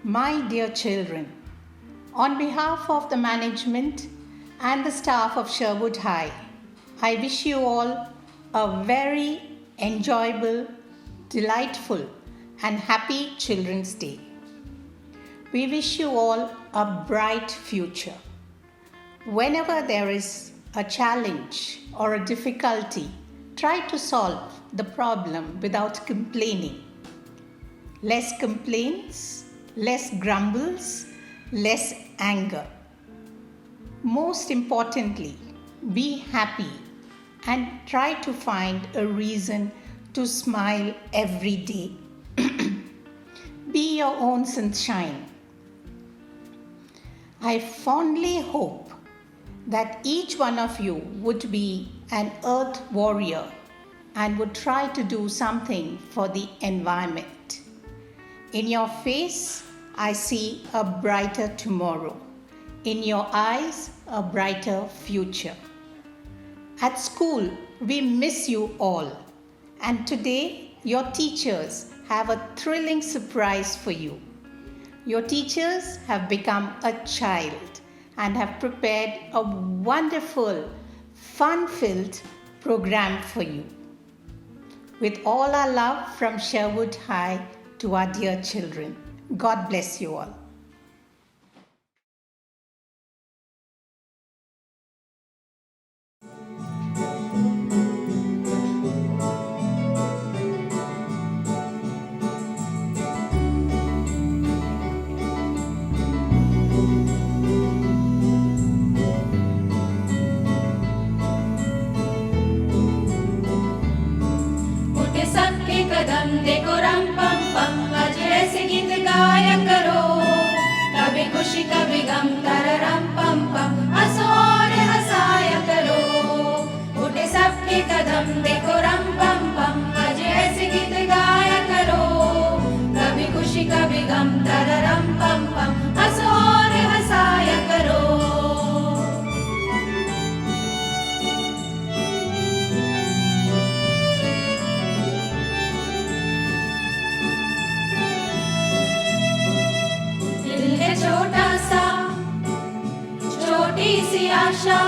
My dear children, on behalf of the management and the staff of Sherwood High, I wish you all a very enjoyable, delightful, and happy Children's Day. We wish you all a bright future. Whenever there is a challenge or a difficulty, try to solve the problem without complaining. Less complaints, less grumbles, less anger. Most importantly, be happy and try to find a reason to smile every day. Be your own sunshine. I fondly hope that each one of you would be an earth warrior and would try to do something for the environment. In your face, I see a brighter tomorrow. In your eyes, a brighter future. At school, we miss you all. And today, your teachers have a thrilling surprise for you. Your teachers have become a child and have prepared a wonderful, fun-filled program for you. With all our love from Sherwood High to our dear children. God bless you all. उठे सबके कदम देखो रम पम पम, आज ऐसे गीत गाया करो। कभी खुशी कभी गम तररम पम पम, हंसो और हंसाया करो। उठे सबके कदम देखो रम पम पम, आज ऐसे गीत गाया करो। कभी खुशी कभी गम तररम पम पम, हंसो और हंसाया करो। छोटा सा छोटी सी आशा,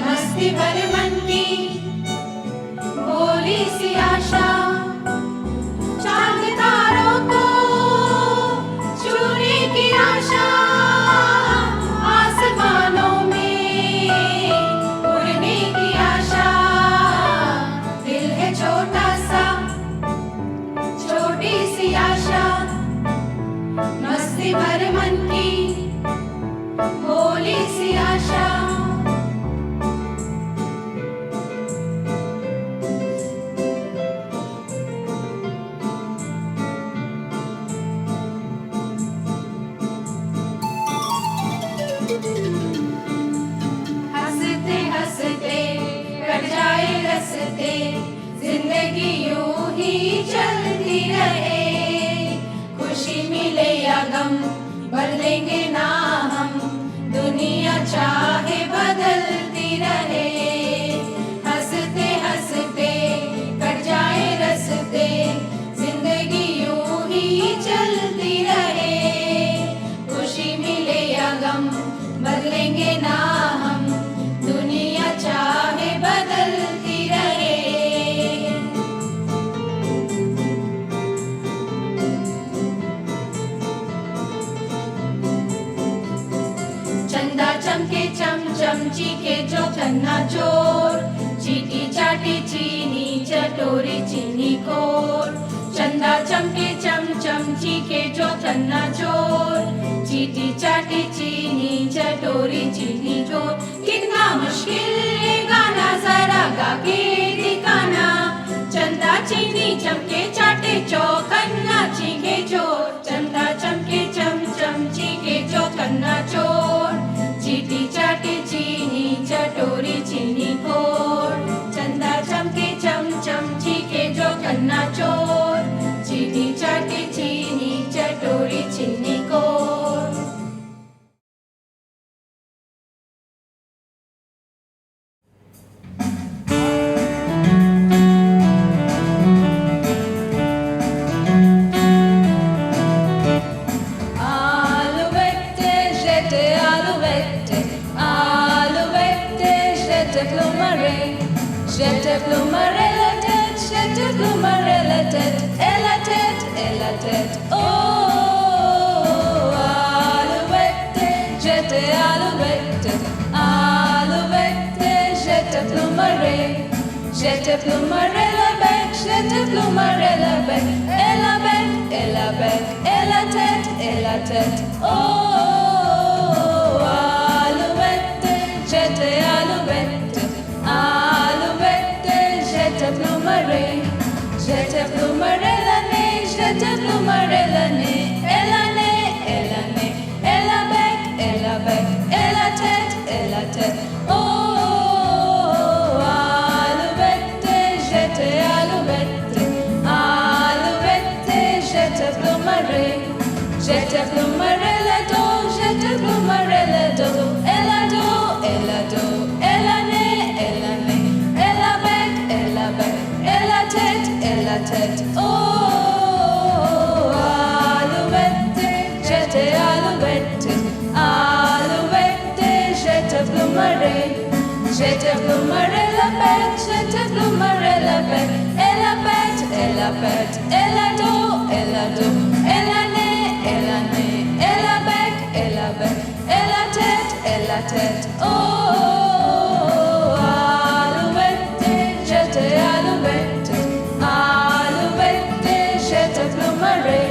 मस्ती भर मन की भोली सी आशा। चांद तारों को छूने की आशा, आसमानों में उड़ने की आशा। दिल है छोटा सा छोटी सी आशा, मस्ती भर मन की भोली सी आशा। हंसते हंसते कट जाए रस्ते, जिंदगी यूं ही चलती रहे। खुशी मिले या गम बदलेंगे ना हम, दुनिया चाहे बदलती रहे। हंसते हंसते कट जाए रस्ते, जिंदगी यूं ही चलती रहे। खुशी मिले या गम बदलेंगे ना हम, दुनिया चाहे बदलती रहे। चंदा चमके चम चमची के जो चन्ना चोर, चीटी चाटी चीनी चटोरी चीनी कोर। चंदा चमके चम चमची के जो चन्ना चोर, चीटी चाटी चीनी चटोरी चीनी चोर। कितना मुश्किल ये गाना जरा गा के दिखाना। चंदा चीनी चमके चाटे चौकन्ना चीखे चोर। चंदा चमके चम चमची के जो कन्ना चोर, चीटी चाटी चीनी चटोरी चीनी कोर। चंदा चमके चम चमची के जो कन्ना चोर, चीटी चाटी चीनी चटोरी चीनी core. Sheteplumarelatet, sheteplumarelatet, elatet, elatet. Oh, alouette, jete alouette, alouette, jeteplumaré. Jeteplumarelabec, jeteplumarelabec, elabec, elabec, elatet, elatet. Oh, alouette, jete alouette, alouette, jeteplumaré. Jeteplumarelane, jeteplumarelane, elane, elane, elabec, elabec, elatet, elatet. Oh, alouette, jete alouette, alouette, jeteplumaré. Jeteplumarelado, jeteplumarelado, elado, elado, elane, elane, elabec, elabec, elatet, elatet. Oh, alouette, jete alouette, alouette, jeteplumaré. Jeteplumarelabec, jeteplumarelabec, elabet, elabet, elado, elado, elane, elane, elabec, elabec, elatet, elatet. Oh, alouette, jete alouette, alouette, jeteplumaré.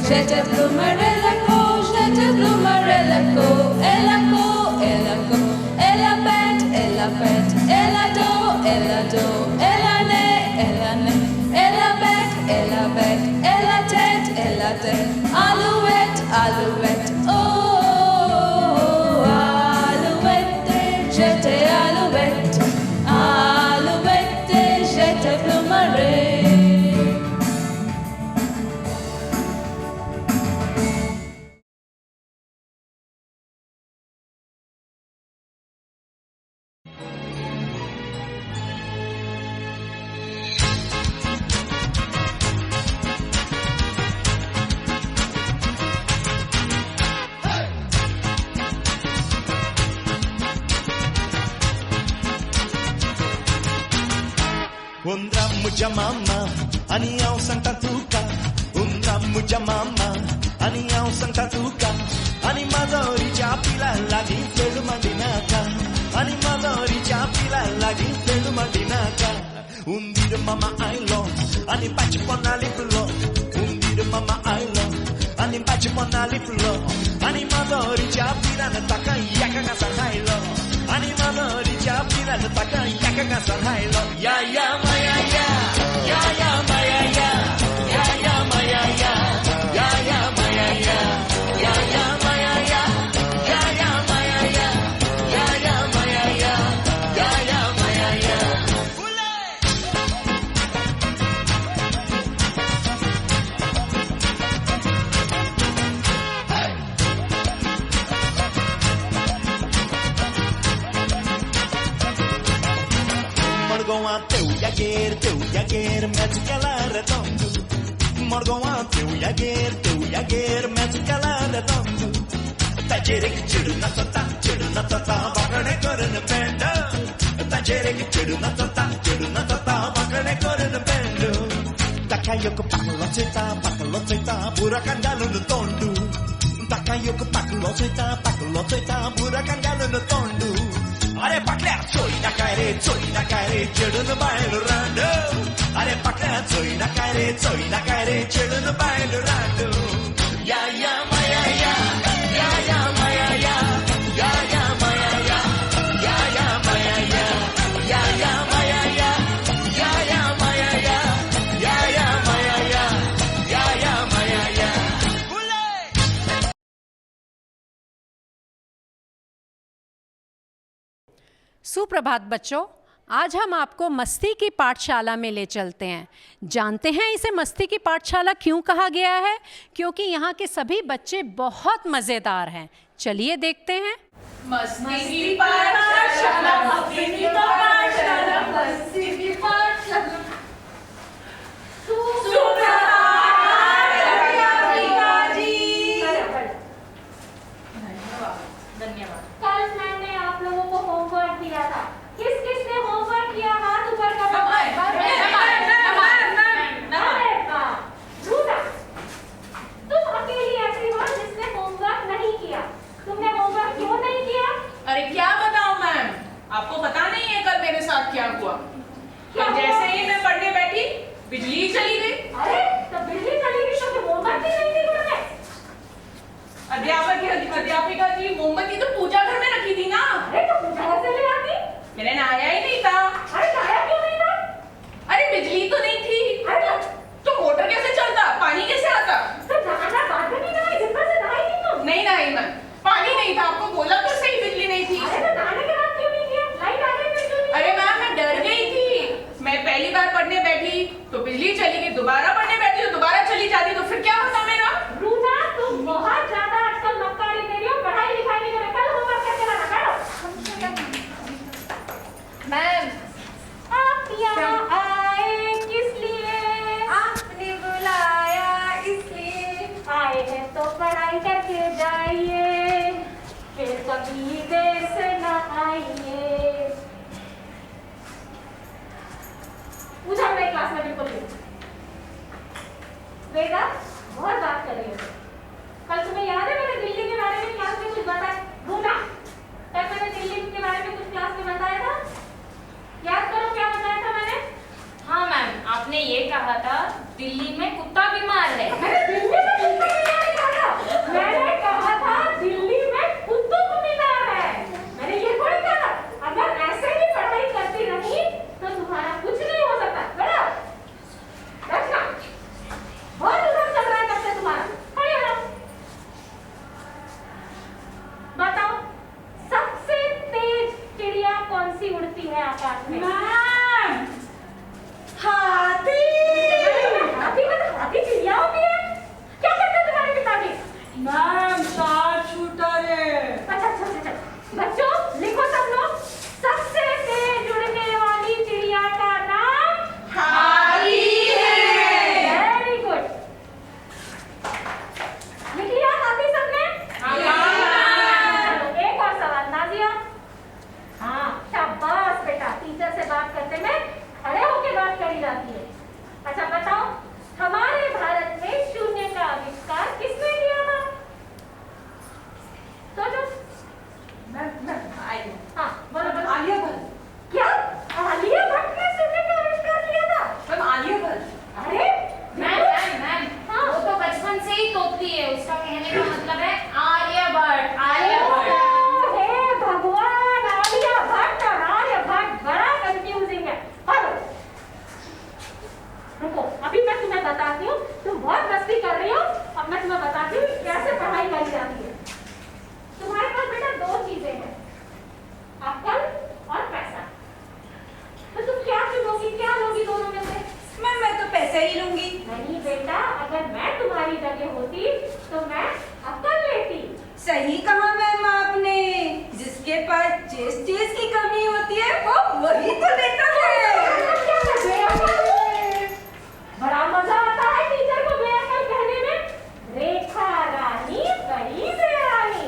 Jeteplumarelaco, jeteplumarelaco, elaco, elaco, elabet, elabet, elado, elado, elane, elane, elabec, elabec, elatet, elatet. Alouette, alouette, oh, alouette, jete alouette, alouette, jeteplumaré. Un ramo jamama, anião Santa Tuca. Un ramo jamama, anião Santa Tuca. Animadori japila lagi pelu mandinaka. Animadori japila lagi pelu mandinaka. Undir mama ailo, ani bate pona liplo. Undir mama ailo, ani bate pona liplo. Animadori japila na taka yaka ngasahailo. Animadori japila na taka yaka ngasahailo. Ya ya maya ya, ya ya maya ya, ya ya maya ya, ya ya maya ya, ya ya maya ya, ya ya maya ya, ya ya maya ya, ya ya maya ya. Morgon a teu yaguer, mete que ela é redondo. Morgon a teu yaguer, mete que ela é redondo. Tá que tiro na tota, bacana corando pendo. Tá que tiro na tota, bacana corando pendo. Tá caio com pacloceta, buracan galo no tondo. Tá caio com pacloceta, buracan galo no tondo. Are pakla choi na kaire chedun bailu rando. Are pakla choi na kaire chedun bailu rando. Ya ya maya ya, ya ya maya ya, ya ya maya ya, ya ya maya ya, ya ya maya ya, ya ya maya ya, ya ya maya ya, ya ya maya ya. सुप्रभात बच्चों, आज हम आपको मस्ती की पाठशाला में ले चलते हैं। जानते हैं इसे मस्ती की पाठशाला क्यों कहा गया है? क्योंकि यहाँ के सभी बच्चे बहुत मज़ेदार हैं। चलिए देखते हैं। मस्ती की पाठशाला, मस्ती की पाठशाला, मस्ती की पाठशाला। सुप्रभात अध्यापिका जी। कल मैंने आप लोगों को होमवर्क दिया था। किस किस ने होमवर्क किया? हाथ ऊपर करो। बिजली चली गई। अरे तो बिजली चली गई तो फिर मोमबत्ती नहीं थी घर में? अध्यापिका जी, मोमबत्ती तो पूजा घर में रखी थी ना। अरे तो पूजा घर से ले आती। मैंने नहाया ही नहीं था। अरे नहाया क्यों नहीं था? अरे बिजली तो नहीं थी। अरे तो मोटर कैसे चलता, पानी कैसे आता? तो नहाना बाद में नहीं नहाई, दिन भर से नहाई नहीं तुम? नहीं नहाई मैं, पानी नहीं था। आपको बोला तो सही, बिजली नहीं थी। अरे तो नहाने के बाद क्यों नहीं किया? लाइट आ गई फिर क्यों नहीं? अरे मैम, मैं डर गई थी। मैं पहली बार पढ़ने बैठी तो बिजली चली गई, दोबारा पढ़ने बैठी तो दोबारा चली जाती, तो फिर क्या होता मेरा? रूना तुम बहुत ज्यादा आजकल मक्कारी दे रही हो, पढ़ाई लिखाई नहीं कर रहे। कल होमवर्क करके लाना, करो। मैम, आप यहाँ आए किस लिए? आपने बुलाया इसलिए। आए हैं तो पढ़ाई करके जाइए, फिर कभी देर से न आइए। उधर मेरे क्लास में बिल्कुल नहीं। बेटा बहुत बात कर रही हो। कल तुम्हें याद है मैंने दिल्ली के बारे में क्लास में कुछ बताया? भूला? कल मैंने दिल्ली के बारे में कुछ क्लास में बताया था? याद करो क्या बताया था मैंने? हाँ मैम, आपने ये कहा था दिल्ली में कुत्ता बीमार है। मैंने दिल्ली में कुत्ता बीमार नहीं कहा था। मैंने कहा था दिल्ली में कुत्तों को बीमार है। मैंने ये थोड़ी कहा। अगर ऐसे ही पढ़ाई करती रही तो तुम्हारा कुछ नहीं हो सकता। बड़ा रखना बहुत उधर चल रहा है तब से तुम्हारा। खड़े हो जाओ। बताओ सबसे तेज चिड़िया कौन सी उड़ती है आकाश में? मैम, हाथी। हाथी चिड़िया होती है? क्या करते हैं तुम्हारे पिताजी? मैम, शार्प शूटर है। अच्छा। बच्चों लिखो सब लोग। सबसे तेज उड़ने वाली चिड़िया का नाम हाथी है। Very good. लिख लिया हाथी सबने? चलो, एक और सवाल नाजिया। हाँ शाबाश बेटा, टीचर से बात करते में खड़े होके बात करी जाती है। अच्छा बताओ हमारे भारत में शून्य का आविष्कार किसने किया था? सोचो। हाँ बोलो। आलिया भट्ट। क्या आलिया भट्ट ने शून्य का आविष्कार किया था? मैम, आलिया भट्ट। अरे मैम, हाँ। वो तो बचपन से ही तोपती है। उसका कहने का मतलब है आर्यभट्ट। हे भगवान, आलिया भट्ट और आर्यभट्ट बड़ा कंफ्यूजिंग है। हेलो रुको, अभी मैं तुम्हें बताती हूँ। तुम बहुत मस्ती कर रही हो। अब मैं तुम्हें बताती हूँ कैसे पढ़ाई करी जाती है। तुम्हारे पास बेटा दो चीजें हैं, अक्ल और पैसा। तो तुम क्या चुनोगी, क्या लोगी दोनों में से? मैम, मैं तो पैसे ही लूंगी। नहीं बेटा, अगर मैं तुम्हारी जगह होती तो मैं अक्ल लेती। सही कहा मैम आपने। जिसके पास जिस चीज की कमी होती है वो वही तो लेता है। बड़ा मजा आता है टीचर को बेअकल कहने में। रेखा रानी कहीं से रानी।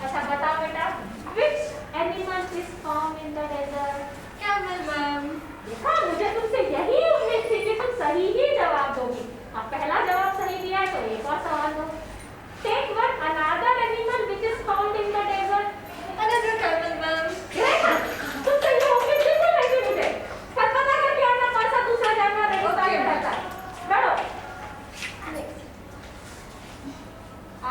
अच्छा बताओ बेटा, which animal is found in the desert? Camel ma'am. देखा, मुझे तुमसे यही उम्मीद थी कि तुम सही ही जवाब दोगी। अब पहला जवाब सही दिया है तो एक और सवाल दो। Take one another animal which is found in the desert. Another camel ma'am. देखा, तुम सही हो गई बिल्कुल नहीं मुझे। कल पता करके आना कौन सा दूसरा जानवर रेगिस्तान में रहता है। बढ़ो।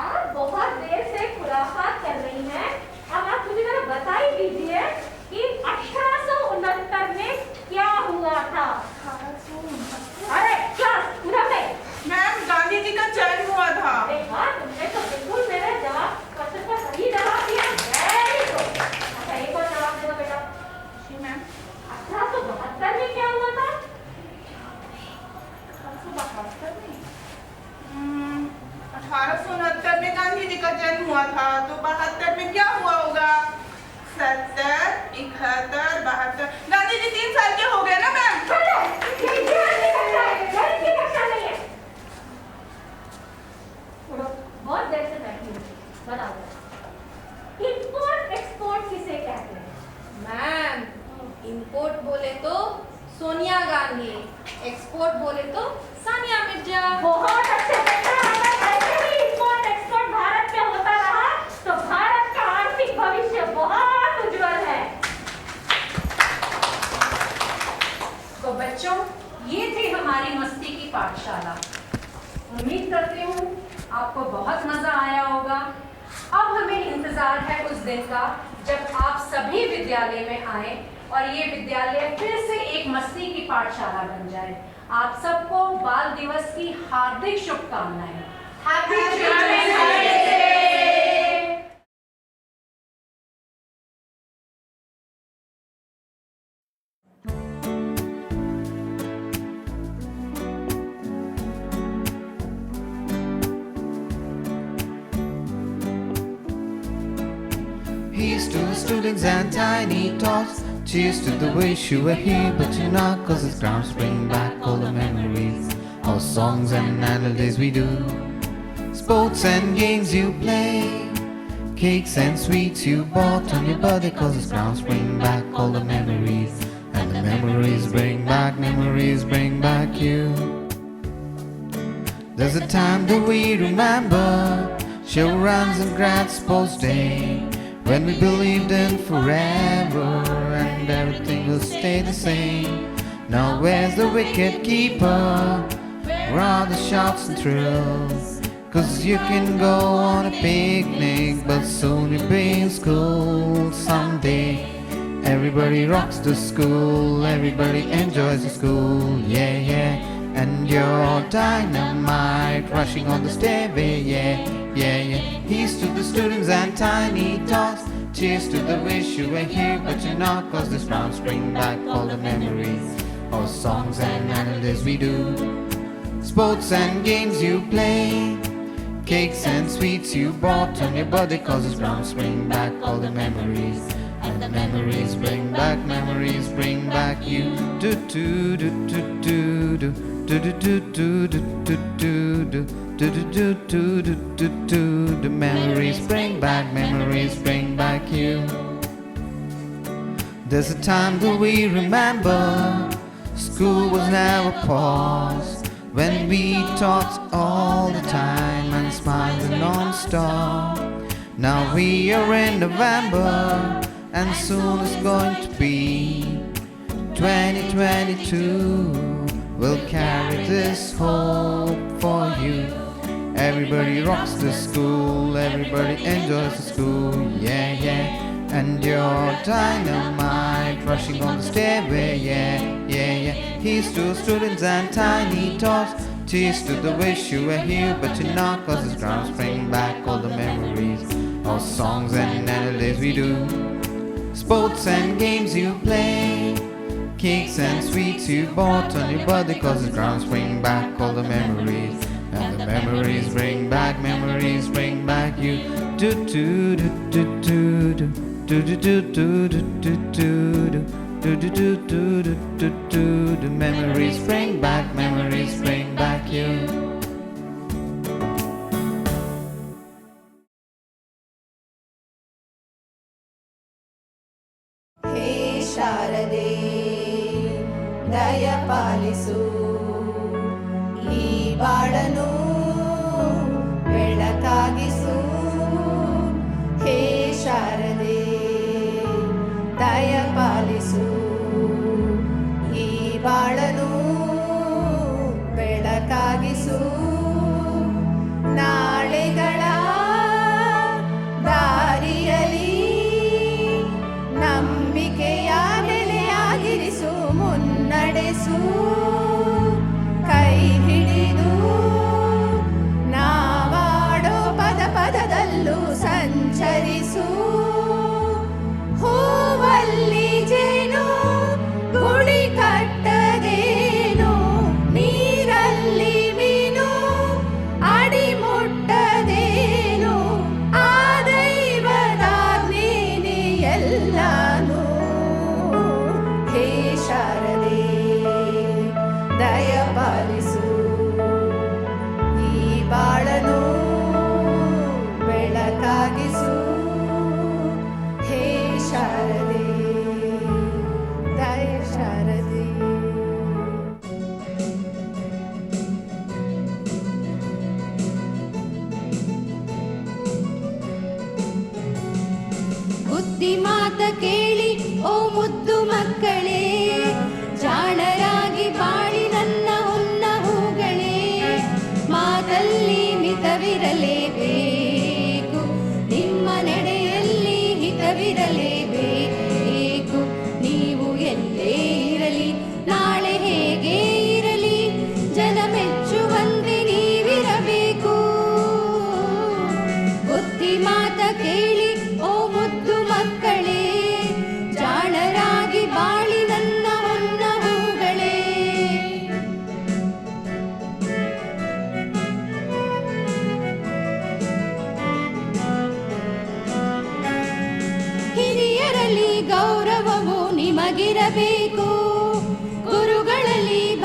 आप बहुत देर से खुराफात कर रही हैं। अब आप मुझे जरा बता ही दीजिए कि 1869 में क्या हुआ था? अरे क्या उधर से? मैम, गांधी जी का जन्म हुआ था। अरे वाह, तुमने तो बिल्कुल मेरे जवाब क्वेश्चन का सही जवाब दिया। Very good. अच्छा एक और जवाब दे दो बेटा। जी मैम। 1872 में क्या हुआ था? 1869 में गांधी जी का जन्म हुआ था, तो 72 में क्या हुआ होगा? 70, 71, 72। गांधी जी 3 साल के हो गए ना मैम। चलो, ये ध्यान नहीं करता है, गणित की कक्षा नहीं है। उठो, बहुत देर से बैठी हूँ। बताओ इंपोर्ट एक्सपोर्ट किसे कहते हैं? मैम, इंपोर्ट बोले तो सोनिया गांधी, एक्सपोर्ट बोले तो सानिया मिर्जा। बहुत अच्छे बेटा, अगर ऐसे ही इंपोर्ट एक्सपोर्ट भारत में होता रहा तो भारत का आर्थिक भविष्य बहुत उज्जवल है। तो बच्चों, ये थी हमारी मस्ती की पाठशाला। उम्मीद करती हूँ आपको बहुत मज़ा आया होगा। अब हमें इंतज़ार है उस दिन का जब आप सभी विद्यालय में आए और ये विद्यालय फिर से एक मस्ती की पाठशाला बन जाए। आप सबको बाल दिवस की हार्दिक शुभकामनाएं। Happy children's day. Here's to the students and tiny tots. Cheers to the wish you were here, but you're not, 'cause it's grounds bring back all the memories. Our songs and melodies we do, sports and games you play, cakes and sweets you bought on your birthday, 'cause it's grounds bring back all the memories. And the memories bring back you. There's a time that we remember, show runs and grad sports day, when we believed in forever and everything will stay the same. Now where's the wicket keeper? Where are the shouts and thrills? 'Cause you can go on a picnic, but soon you'll be in school someday. Everybody rocks the school, everybody enjoys the school, yeah, yeah. And you're dynamite, rushing on the stairway, yeah, yeah, yeah. Here's to the students and tiny tots. Cheers to the wish you were here, but you're not, 'cause this rounds bring back all the memories. Our songs and melodies we do, sports and games you play, cakes and sweets you bought on your birthday, 'cause this rounds bring back all the memories. And the memories bring back you. Do do do do do do do do do do do do do do do do do do do. The memories bring back you. There's a time that we remember, school was never paused, when we taught all the time and smiled non-stop. Now we are in November, and soon it's going to be 2022. We'll carry this hope for you. Everybody rocks the school, everybody enjoys the school, yeah, yeah. And you're dynamite, rushing on the stairway, yeah, yeah, yeah. Here's to students and tiny tots. Cheers to the wish you were here, but you're not, 'cause this grounds bring back all the memories. Our songs and melodies we do, sports and games you play, cakes and sweets you bought on your birthday, 'cause the grounds bring back all the memories. And the memories bring back you. Do do do do do do do do do do do do do do do do do do do. The memories bring back you. ಹೇ ಶಾರದೆ ದಯಪಾಲಿಸು, ಈ ಬಾಳನು ಬೆಳಕಾಗಿಸು. ಹೇ ಶಾರದೆ ದಯಪಾಲಿಸು, ಈ ಬಾಳನು ಬೆಳಕಾಗಿಸು. ನಾಳೆಗಳ ದಾರಿಯಲಿ ನಂಬಿಕೆಯ ನೆಲೆಯಾಗಿರಿಸು, ಮುನ್ನಡೆಸು. ಕೈ ಹಿಡಿದು ನಾವಾಡೋ ಪದ ಪದದಲ್ಲೂ ಸಂಚರಿಸು. ಹೂವಲ್ಲಿ ಜೇನು ಗುಡಿ ಕಟ್ಟದೇನು, ನೀರಲ್ಲಿ ಮೀನು ಅಡಿ ಮುಟ್ಟದೇನು, ಆ ದೈವದಾಜ್ಞೆನೇ ಎಲ್ಲಾನು. ಹೇ ಶಾರದೆ ದಯಪಾಲಿಸು, ಈ ಬಾಳನು ಬೆಳಕಾಗಿಸು. ಹೇ ಶಾರದೆ ದಯ ಶಾರದೆ. ಬುದ್ಧಿ ಮಾತ ಕೇಳಿ ಓ ಮುದ್ದು ಮಕ್ಕಳೇ, ಜಾಣರಾಗಿ ಬಾಳಿನ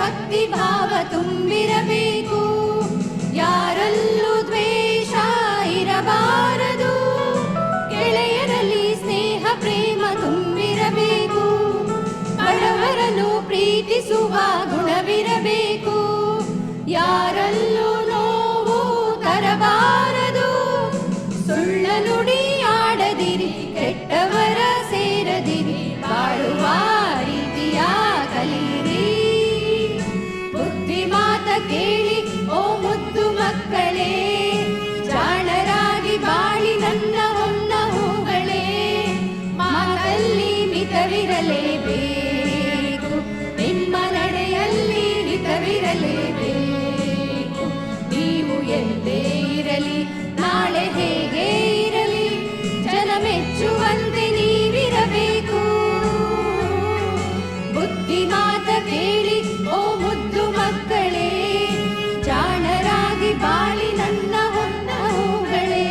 ಭಕ್ತಿ ಭಾವ ತುಂಬಿರಬೇಕು, ಯಾರಲ್ಲೂ ದ್ವೇಷ ಇರಬಾರದು, ಗೆಳೆಯರಲ್ಲಿ ಸ್ನೇಹ ಪ್ರೇಮ ತುಂಬಿರಬೇಕು, ಬಡವರನ್ನು ಪ್ರೀತಿಸುವ ಗುಣವಿರಬೇಕು, ಯಾರಲ್ಲೂ ನೋವು ತರಬಾರದು, ಸುಳ್ಳ ನುಡಿ ಆಡದಿರಿ, ಕೆಟ್ಟವರ ಸೇರದಿರಿ, ಬಾಳುವ ರೀತಿಯ ಕಲಿಯಿರಿ. ಬುದ್ಧಿ ಮಾತ ಕೇಳಿ ಓ ಮುದ್ದು ಮಕ್ಕಳೇ, ಜಾಣರಾಗಿ ಬಾಳಿ ನನ್ನ ಹೊನ್ನ ಹೂಗಳೇ, ಮಾತಲ್ಲಿ ಮಿತವಿರಲೇಬೇಕು, ನಿಮ್ಮ ನಡೆಯಲ್ಲಿ ಹಿತವಿರಲೇಬೇಕು. ನೀವು ಎಲ್ಲೇ ಇರಲಿ, ನಾಳೆ ಹೇಗೆ ಇರಲಿ, ಜನ ಮೆಚ್ಚುವಂತೆ ನೀವಿರಬೇಕು. ಬುದ್ಧಿ ಮಾತ ಕೇಳಿ ಓ ಮುದ್ದು ಮಕ್ಕಳೇ, ಜಾಣರಾಗಿ ಬಾಳಿ ನನ್ನ ಹೊನ್ನ ಹೂಗಳೇ.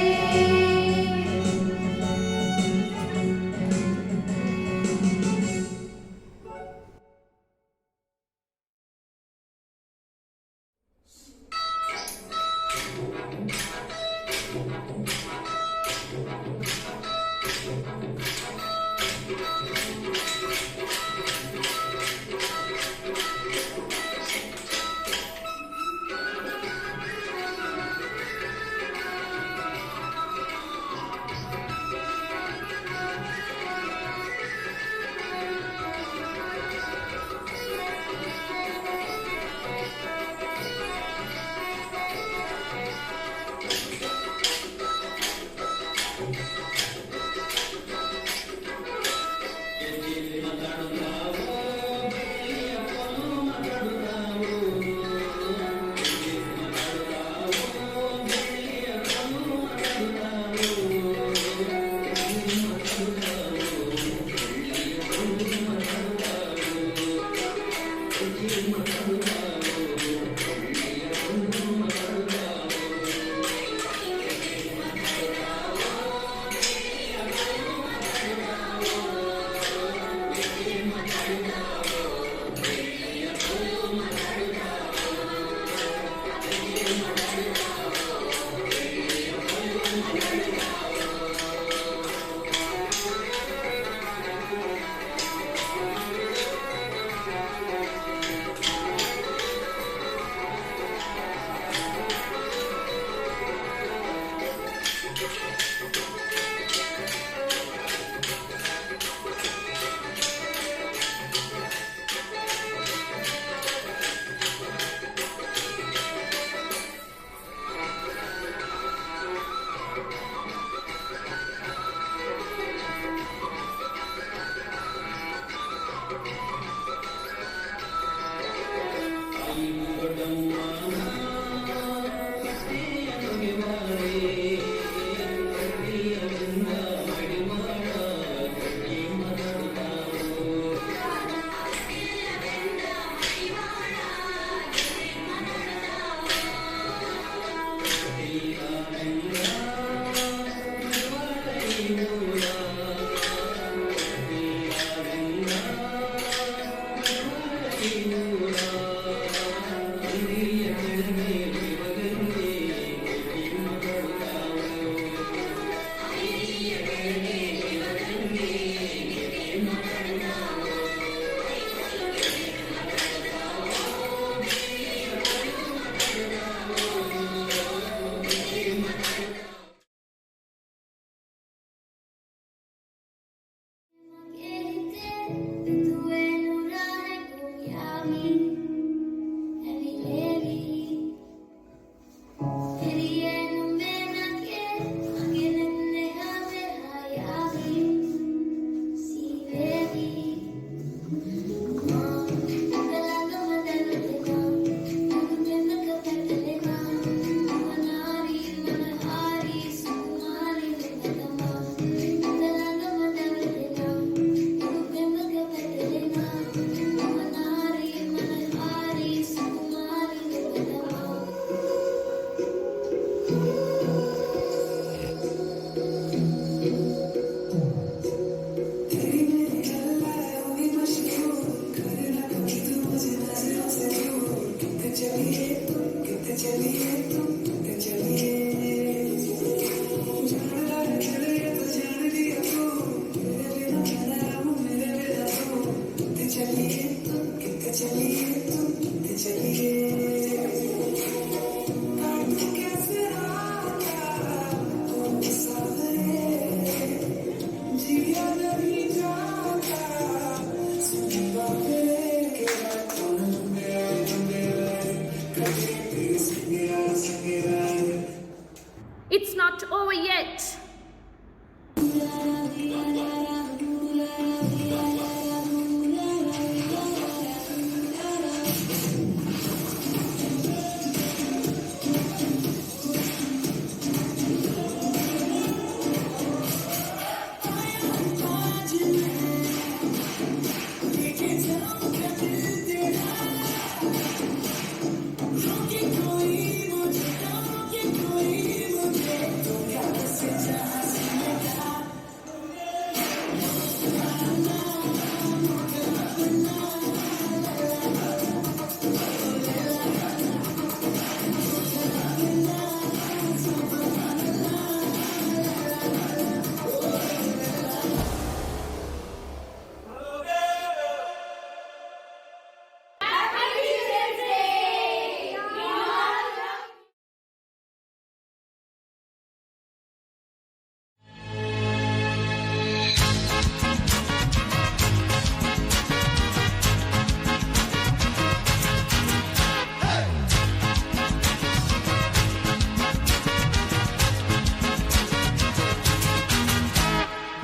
It's not over yet.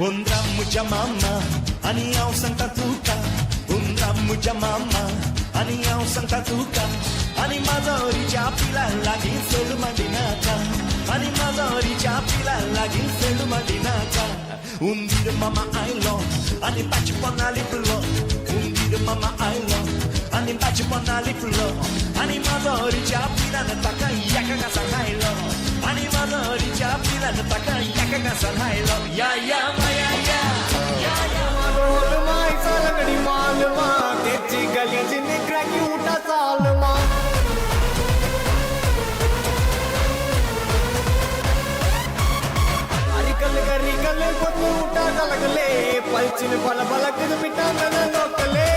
Un drammo già mamma, aniao santa tuca. Un drammo già mamma, aniao santa tuca. Animatori già pila lagi selu mandinata. Animatori già pila lagi selu mandinata. Un dire mama I love, ani baci pona liplo. Un dire mama I love, ani baci pona liplo. Animatori già pila nataka yaka gasa hailo. Animatori già pila nataka yaka gasa hailo. Ya ya ma ya ya. Ya ya ma ढोल माई सालगड़ी मालमा तेजी गलियां च निकरा की उठा सालमा auricle गरिकल कोतु उठा गलगले पलचिन पल बलक मिटा नन लोकले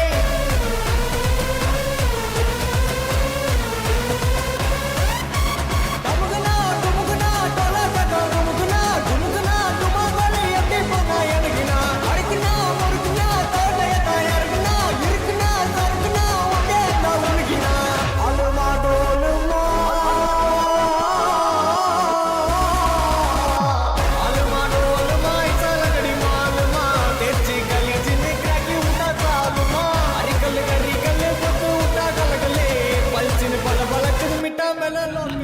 टमुगना टमुगना टोला टका टमुगना टमुगना तुमा बले यके पना यनगिना अड़कना मुरकना तोड़या यरगना यरगना सरगना ओके ना उनगिना अलमा डोलमा अलमा डोलमा इसालगड़ी मालमा तेजी गलियां च निकरा की उठा सालमा अरिकल गरिकल कोतु उठा गलगले पलचिन पल बलक मिटा मेला लोकले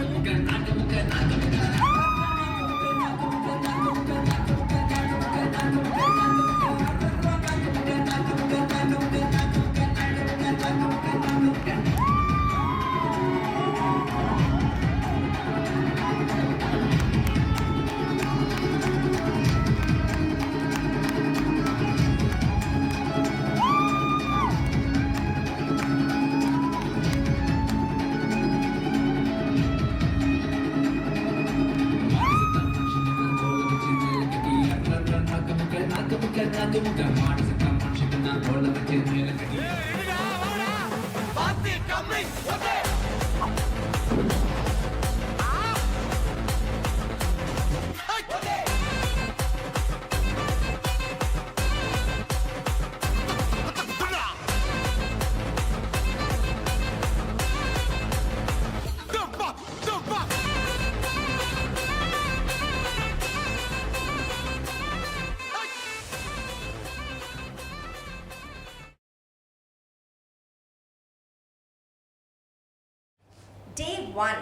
Day 1.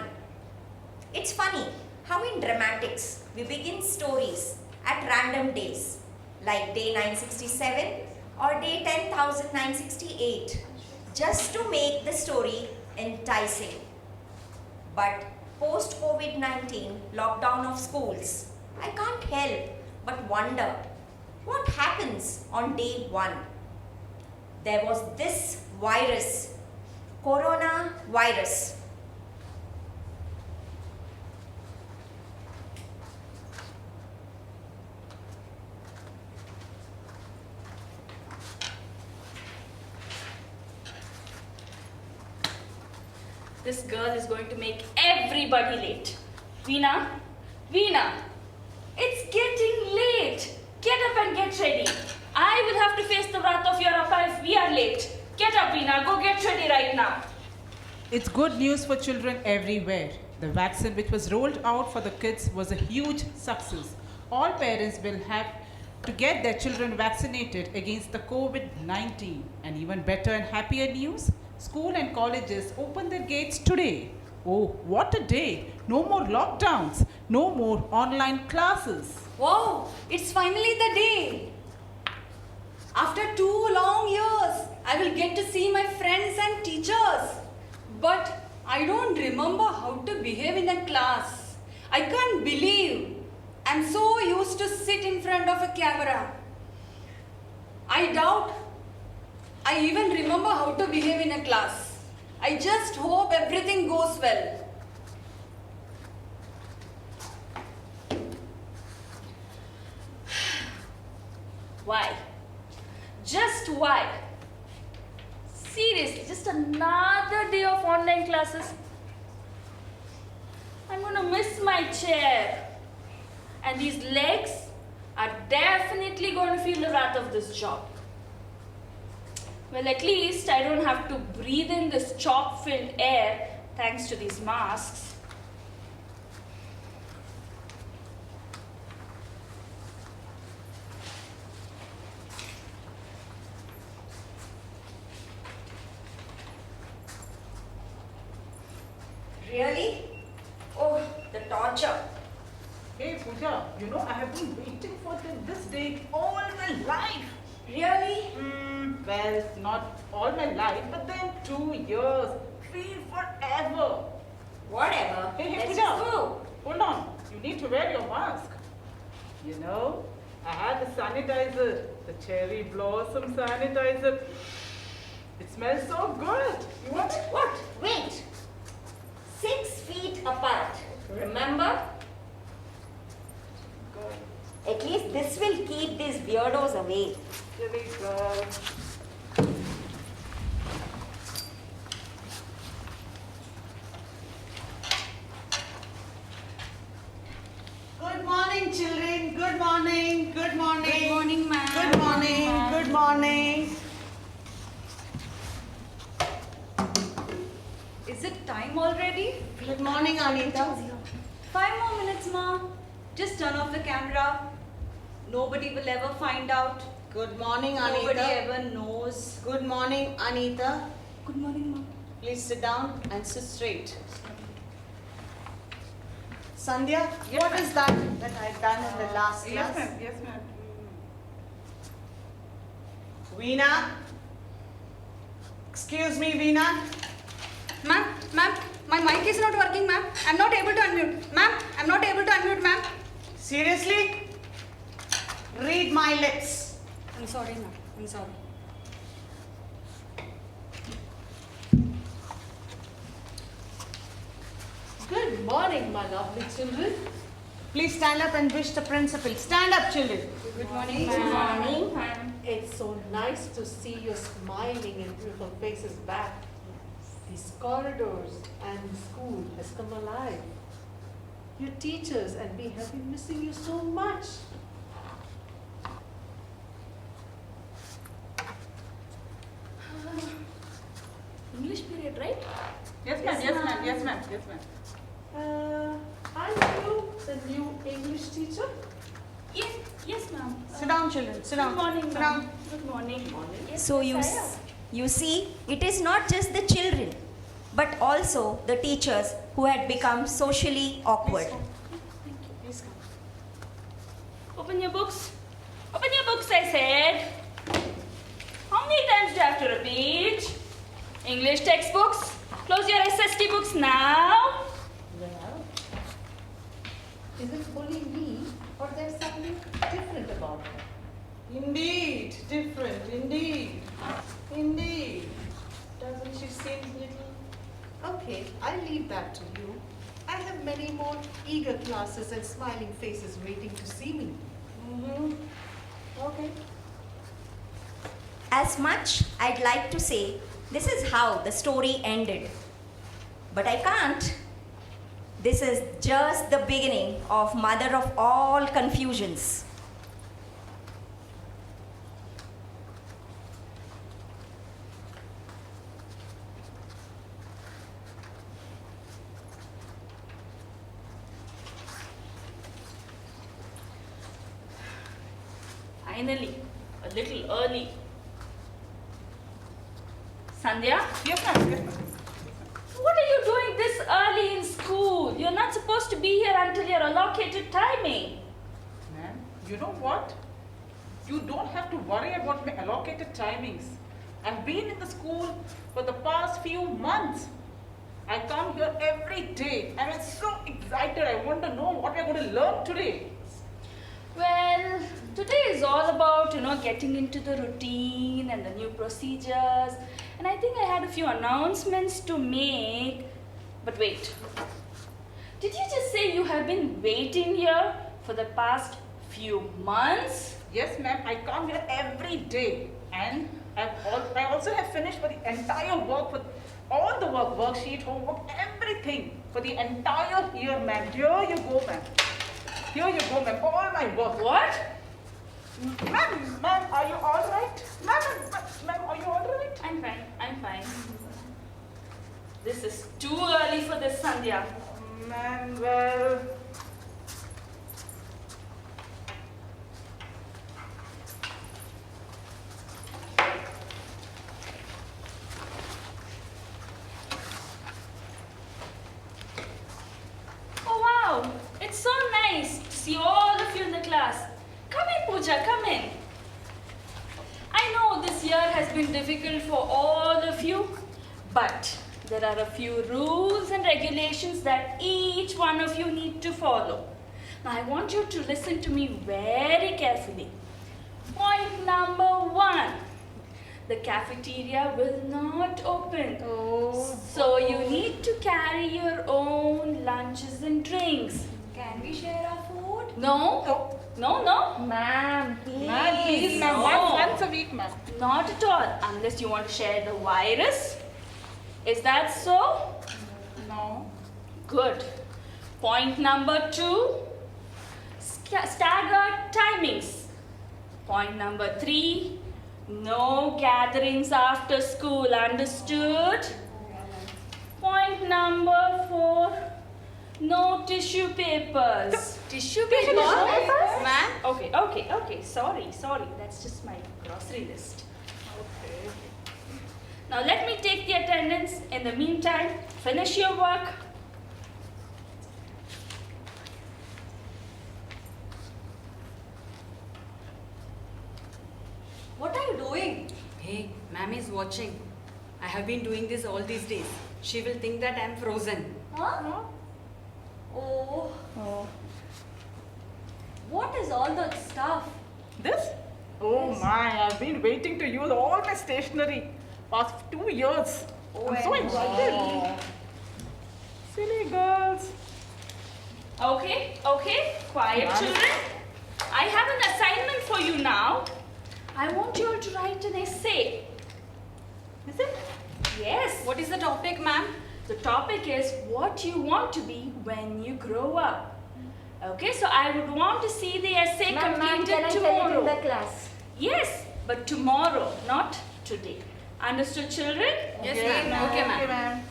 It's funny how in dramatics we begin stories at random days like day 967 or day 10,968 just to make the story enticing. But post COVID-19 lockdown of schools, I can't help but wonder what happens on day 1. There was this virus, coronavirus. This girl is going to make everybody late. Veena, it's getting late. Get up and get ready. I will have to face the wrath of your appa if we are late. Get up, Veena. Go get ready right now. It's good news for children everywhere. The vaccine which was rolled out for the kids was a huge success. All parents will have to get their children vaccinated against the COVID-19. And even better and happier news, school and colleges open their gates today. Oh, what a day! No more lockdowns, no more online classes. Wow, it's finally the day. After 2 long years, I will get to see my friends and teachers. But I don't remember how to behave in a class. I can't believe I'm so used to sit in front of a camera. I doubt I even remember how to behave in a class. I just hope everything goes well. Why? Just why? Seriously, just another day of online classes. I'm gonna miss my chair. And these legs are definitely going to feel the wrath of this job. Well, at least I don't have to breathe in this chalk-filled air thanks to these masks. Really? Oh, the torture. Hey Pooja, you know I have been waiting for this day all my life. Really? Well, not all my life, but then 2 years. Feel forever. Whatever. Hey, Let's Pooja, just go. hold on. You need to wear your mask. You know, I had the sanitizer, the cherry blossom sanitizer. It smells so good. You want it? What? Wait. 6 feet apart. Remember? Good. At least this will keep these weirdos away. Silly girl. Good morning, children. Good morning. Good morning. Good morning, ma'am. Good morning. Good morning. Is it time already? Good morning, Anita. 5 more minutes, ma. Just turn off the camera. Nobody will ever find out. Good morning, Nobody Anita. ever knows. Good morning, Anita. Good morning, ma. Please sit down and sit straight. Sandhya, Yes, what ma'am. is that I've done in the last Yes, class? ma'am. Yes, ma'am. Veena? Excuse me, Veena? Ma'am, my mic is not working, ma'am. I'm not able to unmute. Ma'am, I'm not able to unmute, ma'am. Seriously? Read my lips. I'm sorry, ma'am. I'm sorry. Good morning, my lovely children. Please stand up and wish the principal. Stand up, children. Good morning, Good morning. It's so nice to see your smiling and beautiful faces back. These corridors and the school has come alive. Your teachers and we have been missing you so much. English period, right? Yes, ma'am. Yes, ma'am. Yes, ma'am. Yes, ma'am. Are you the new English teacher? Yes, ma'am. Sit down, children. Sit down. Good morning, Sit ma'am. down. Good morning. Yes, So yes, I am. you see, it is not just the children, but also the teachers who had become socially awkward. Please come. Open your books. Open your books, I said. How many times do you have to repeat? English textbooks. Close your SST books now. Well, is it only me or there's something different about her? Indeed, different. Indeed. Indeed. Doesn't she seem little? Okay, I'll leave that to you. I have many more eager classes and smiling faces waiting to see me. Okay. As much I'd like to say, this is how the story ended. But I can't. This is just the beginning of mother of all confusions. Finally, a little early. Sandhya, Yes, ma'am. Yes, ma'am. what are you doing this early in school? You're not supposed to be here until your allocated timing. Ma'am, you know what? You don't have to worry about my allocated timings. I've been in the school for the past few months. I come here every day and I'm so excited. I want to know what we're going to learn today. Well, today is all about, getting into the routine and the new procedures. And I think I had a few announcements to make. But wait, did you just say you have been waiting here for the past few months? Yes, ma'am, I come here every day. And I also have finished for the entire work, with all the work, worksheet, homework, everything for the entire year, ma'am. Here you go, ma'am. Here you go, ma'am. All my work. What? Ma'am, are you all right? Ma'am, are you all right? I'm fine. This is too early for this, Sandhya. Ma'am, well... Oh wow, it's so nice to see all of you in the class. Come in, Pooja, come in. I know this year has been difficult for all of you, but there are a few rules and regulations that each one of you need to follow. Now I want you to listen to me very carefully. Point number 1. The cafeteria will not open. So you need to carry your own lunches and drinks. Can we share our food? No. Ma'am, please. Ma'am, please, ma'am. No. Once a week, ma'am. Not at all, unless you want to share the virus. Is that so? No. Good. Point number 2. Staggered timings. Point number 3. No gatherings after school. Understood? Point number 4. No tissue papers. Tissue papers? Ma'am? Okay. Sorry. That's just my grocery list. Okay. Now let me take the attendance. In the meantime, finish your work. What are you doing? Hey, ma'am is watching. I have been doing this all these days. She will think that I am frozen. Huh? Oh. What is all that stuff? This? Oh my, I've been waiting to use all my stationery past 2 years. I'm so excited. Silly girls. Okay. Quiet, Ma'am. children. I have an assignment for you now. I want you all to write an essay. Is it? Yes. What is the topic, ma'am? The topic is what you want to be when you grow up. Okay, so I would want to see the essay completed tomorrow. class? Yes, but tomorrow, not today. Understood, children? Yes, ma'am. Okay, ma'am. Okay, ma'am.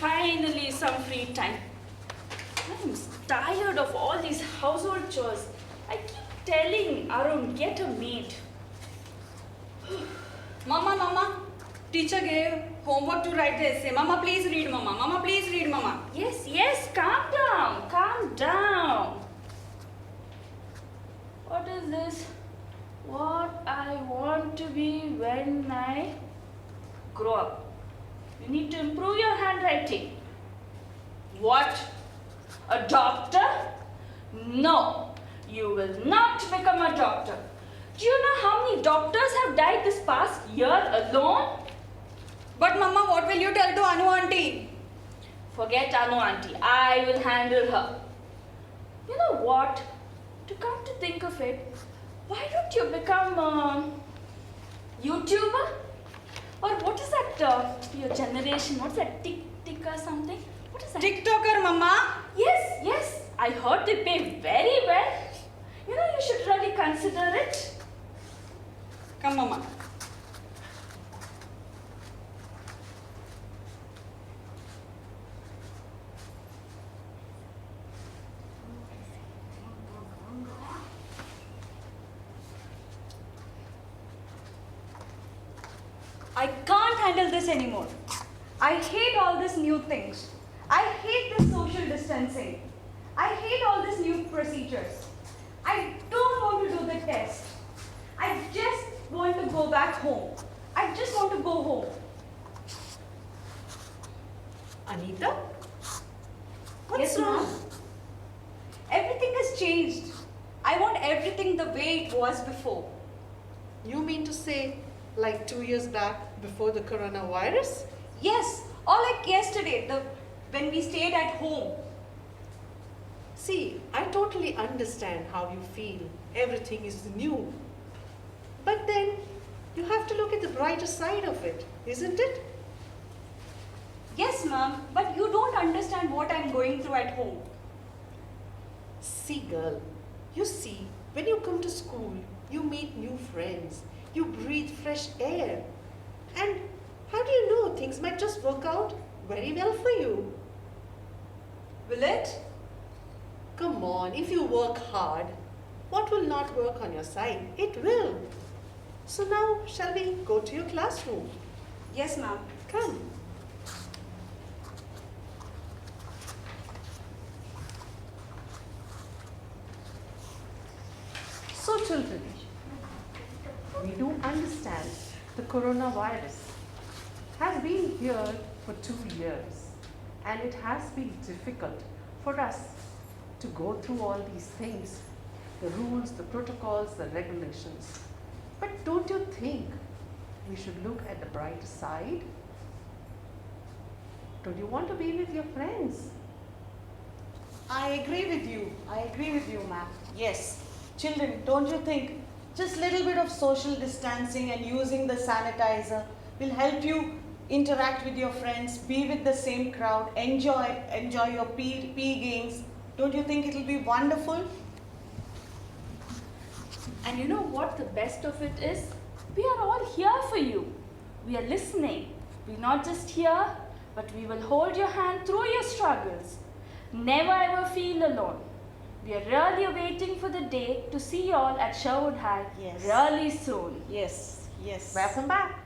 Finally, some free time. I'm tired of all these household chores. I keep telling Arun, get a maid. Mama. Teacher gave homework to write the essay. Mama, please read, Mama. Mama, please read, Mama. Yes, calm down. What is this? What I want to be when I grow up. You need to improve your handwriting. What? A doctor? No, you will not become a doctor. Do you know how many doctors have died this past year alone? But Mama, what will you tell to Anu auntie? Forget Anu auntie. I will handle her. You know what? To come to to think of it, why don't you become a YouTuber? Or what is that, your generation, what's that, Tik or something? What is that? TikToker, Mama. Yes, yes, I heard they pay very well. You know, you should really consider it. Come, Mama. I can't handle this anymore. I hate all these new things. I hate this social distancing. I hate all these new procedures. I don't want to do the test. I just want to go back home. I just want to go home. Anita? What's Yes, ma'am. wrong? Everything has changed. I want everything the way it was before. You mean to say, like 2 years back, before the coronavirus? Yes, or like yesterday, when we stayed at home. See, I totally understand how you feel. Everything is new. But then, you have to look at the brighter side of it, isn't it? Yes, ma'am, but you don't understand what I'm going through at home. See, girl, you see, when you come to school, you meet new friends, you breathe fresh air. And how do you know things might just work out very well for you? Will it? Come on, if you work hard, what will not work on your side? It will. So now, shall we go to your classroom? Yes, ma'am. Come. So children, we do understand the coronavirus has been here for 2 years, and it has been difficult for us to go through all these things, the rules, the protocols, the regulations. But don't you think we should look at the brighter side? Don't you want to be with your friends? I agree with you, ma'am. Yes. Children, don't you think just little bit of social distancing and using the sanitizer will help you interact with your friends, be with the same crowd, enjoy your PE games? Don't you think it will be wonderful? And you know what the best of it is? We are all here for you. We are listening. We're not just here, but we will hold your hand through your struggles. Never ever feel alone. We are really waiting for the day to see you all at Sherwood High Yes. really soon. Yes, yes. Welcome back.